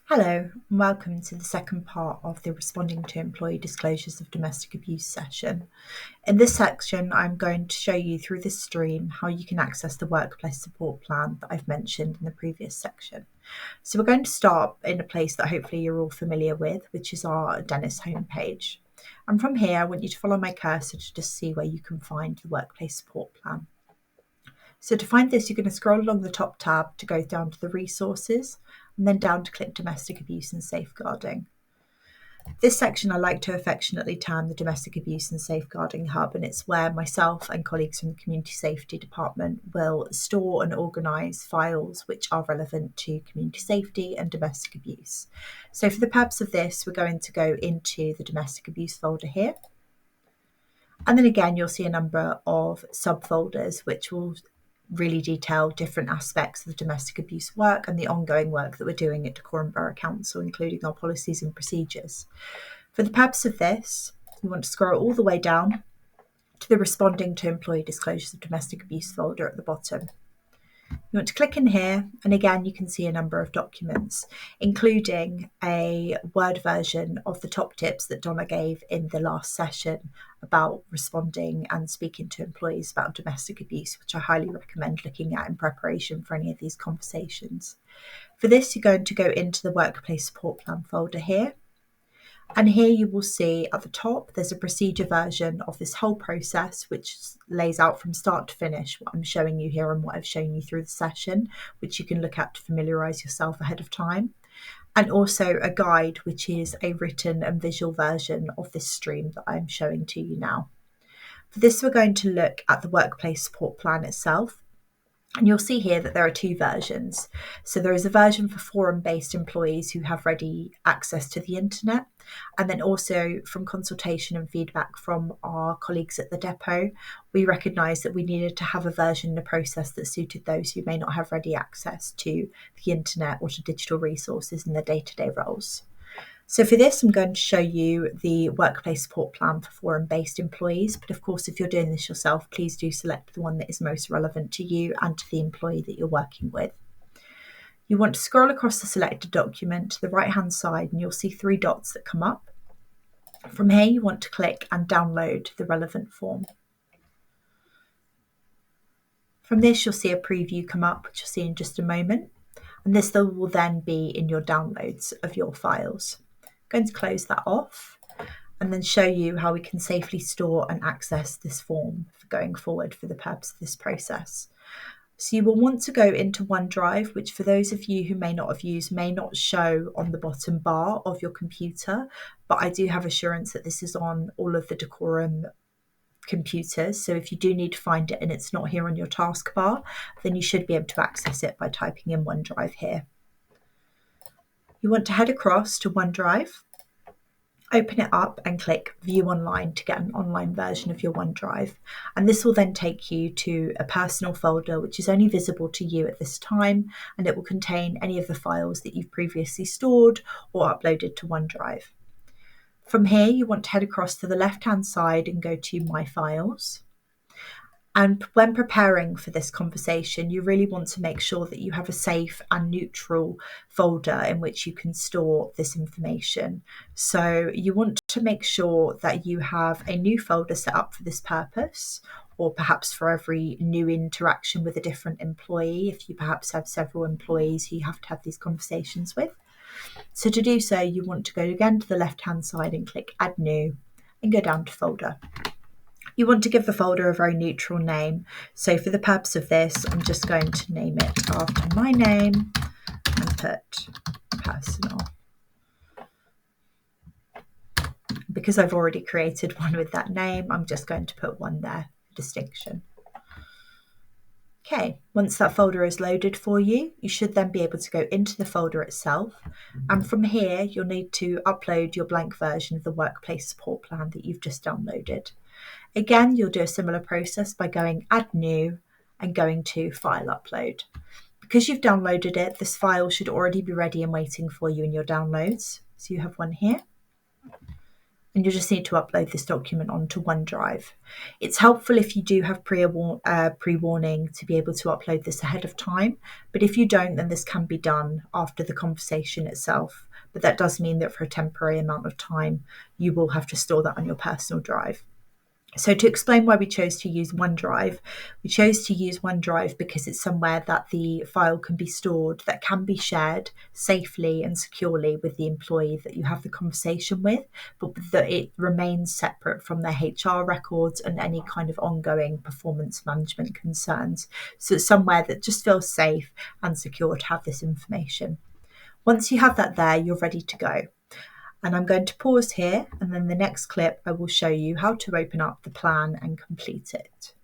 Hello, and welcome to the second part of the Responding to Employee Disclosures of Domestic Abuse session. In this section, I'm going to show you through this stream how you can access the workplace support plan that I've mentioned in the previous section. So we're going to start in a place that hopefully you're all familiar with, which is our Dennis homepage. And from here, I want you to follow my cursor to just see where you can find the workplace support plan. So to find this, you're going to scroll along the top tab to go down to the resources and then down to click domestic abuse and safeguarding. This section I like to affectionately term the Domestic Abuse and Safeguarding Hub, and it's where myself and colleagues from the Community Safety Department will store and organise files which are relevant to community safety and domestic abuse. So for the purpose of this, we're going to go into the domestic abuse folder here. And then again, you'll see a number of subfolders which will really detail different aspects of the domestic abuse work and the ongoing work that we're doing at Dacorum Borough Council, including our policies and procedures. For the purpose of this, you want to scroll all the way down to the Responding to Employee Disclosures of Domestic Abuse folder at the bottom. You want to click in here, and again, you can see a number of documents, including a Word version of the top tips that Donna gave in the last session about responding and speaking to employees about domestic abuse, which I highly recommend looking at in preparation for any of these conversations. For this, you're going to go into the Workplace Support Plan folder here. And here you will see at the top, there's a procedure version of this whole process, which lays out from start to finish what I'm showing you here and what I've shown you through the session, which you can look at to familiarise yourself ahead of time. And also a guide, which is a written and visual version of this stream that I'm showing to you now. For this, we're going to look at the Workplace Support Plan itself. And you'll see here that there are two versions. So there is a version for forum-based employees who have ready access to the internet. And then also from consultation and feedback from our colleagues at the depot, we recognised that we needed to have a version and a process that suited those who may not have ready access to the internet or to digital resources in their day-to-day roles. So for this, I'm going to show you the workplace support plan for forum-based employees. But of course, if you're doing this yourself, please do select the one that is most relevant to you and to the employee that you're working with. You want to scroll across the selected document to the right-hand side, and you'll see three dots that come up. From here, you want to click and download the relevant form. From this, you'll see a preview come up, which you'll see in just a moment. And this will then be in your downloads of your files. Going to close that off and then show you how we can safely store and access this form for going forward for the purpose of this process. So you will want to go into OneDrive, which for those of you who may not have used may not show on the bottom bar of your computer, but I do have assurance that this is on all of the Dacorum computers. So if you do need to find it and it's not here on your taskbar, then you should be able to access it by typing in OneDrive here. You want to head across to OneDrive, open it up and click View Online to get an online version of your OneDrive. And this will then take you to a personal folder, which is only visible to you at this time, and it will contain any of the files that you've previously stored or uploaded to OneDrive. From here, you want to head across to the left-hand side and go to My Files. And when preparing for this conversation, you really want to make sure that you have a safe and neutral folder in which you can store this information. So you want to make sure that you have a new folder set up for this purpose, or perhaps for every new interaction with a different employee, if you perhaps have several employees who you have to have these conversations with. So to do so, you want to go again to the left-hand side and click Add New and go down to Folder. You want to give the folder a very neutral name. So for the purpose of this, I'm just going to name it after my name and put personal. Because I've already created one with that name, I'm just going to put one there for distinction. Okay, once that folder is loaded for you, you should then be able to go into the folder itself. And from here, you'll need to upload your blank version of the workplace support plan that you've just downloaded. Again, you'll do a similar process by going Add New and going to File Upload. Because you've downloaded it, this file should already be ready and waiting for you in your downloads. So you have one here. and you'll just need to upload this document onto OneDrive. It's helpful if you do have pre-warning to be able to upload this ahead of time, but if you don't, then this can be done after the conversation itself. But that does mean that for a temporary amount of time, you will have to store that on your personal drive. So to explain why we chose to use OneDrive, we chose to use OneDrive because it's somewhere that the file can be stored, that can be shared safely and securely with the employee that you have the conversation with, but that it remains separate from their HR records and any kind of ongoing performance management concerns. So it's somewhere that just feels safe and secure to have this information. Once you have that there, you're ready to go. And I'm going to pause here, and then the next clip I will show you how to open up the plan and complete it.